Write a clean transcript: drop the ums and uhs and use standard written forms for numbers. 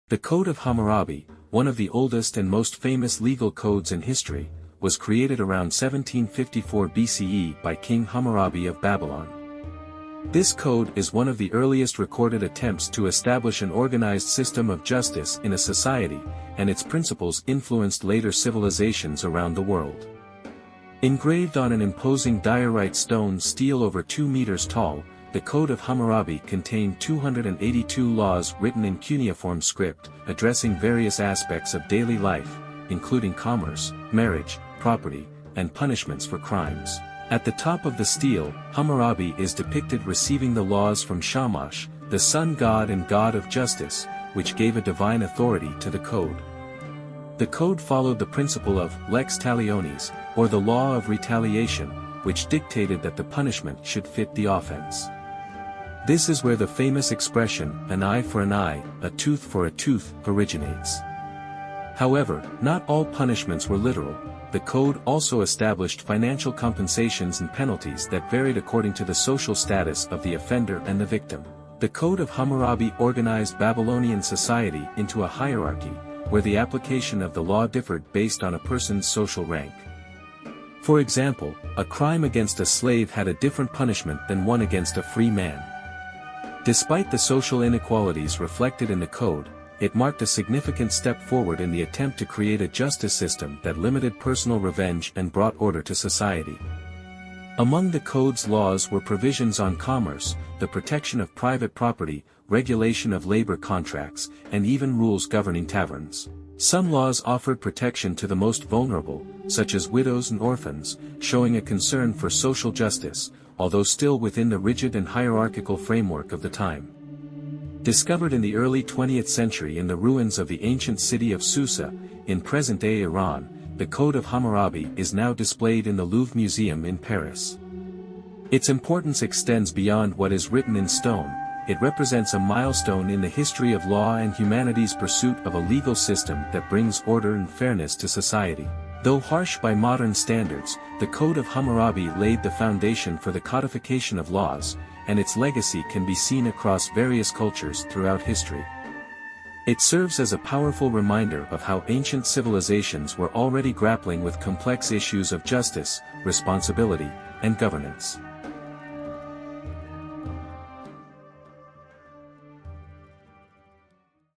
The Code of Hammurabi, one of the oldest and most famous legal codes in history, was created around 1754 BCE by King Hammurabi of Babylon. This code is one of the earliest recorded attempts to establish an organized system of justice in a society, and its principles influenced later civilizations around the world. Engraved on an imposing diorite stone stele over 2 meters tall, the Code of Hammurabi contained 282 laws written in cuneiform script, addressing various aspects of daily life, including commerce, marriage, property, and punishments for crimes. At the top of the stele, Hammurabi is depicted receiving the laws from Shamash, the sun god and god of justice, which gave a divine authority to the code. The code followed the principle of lex talionis, or the law of retaliation, which dictated that the punishment should fit the offense. This is where the famous expression, an eye for an eye, a tooth for a tooth, originates. However, not all punishments were literal. The code also established financial compensations and penalties that varied according to the social status of the offender and the victim. The Code of Hammurabi organized Babylonian society into a hierarchy, where the application of the law differed based on a person's social rank. For example, a crime against a slave had a different punishment than one against a free man. Despite the social inequalities reflected in the code, it marked a significant step forward in the attempt to create a justice system that limited personal revenge and brought order to society. Among the code's laws were provisions on commerce, the protection of private property, regulation of labor contracts, and even rules governing taverns. Some laws offered protection to the most vulnerable, such as widows and orphans, showing a concern for social justice, although still within the rigid and hierarchical framework of the time. Discovered in the early 20th century in the ruins of the ancient city of Susa, in present-day Iran, the Code of Hammurabi is now displayed in the Louvre Museum in Paris. Its importance extends beyond what is written in stone. It represents a milestone in the history of law and humanity's pursuit of a legal system that brings order and fairness to society. Though harsh by modern standards, the Code of Hammurabi laid the foundation for the codification of laws, and its legacy can be seen across various cultures throughout history. It serves as a powerful reminder of how ancient civilizations were already grappling with complex issues of justice, responsibility, and governance.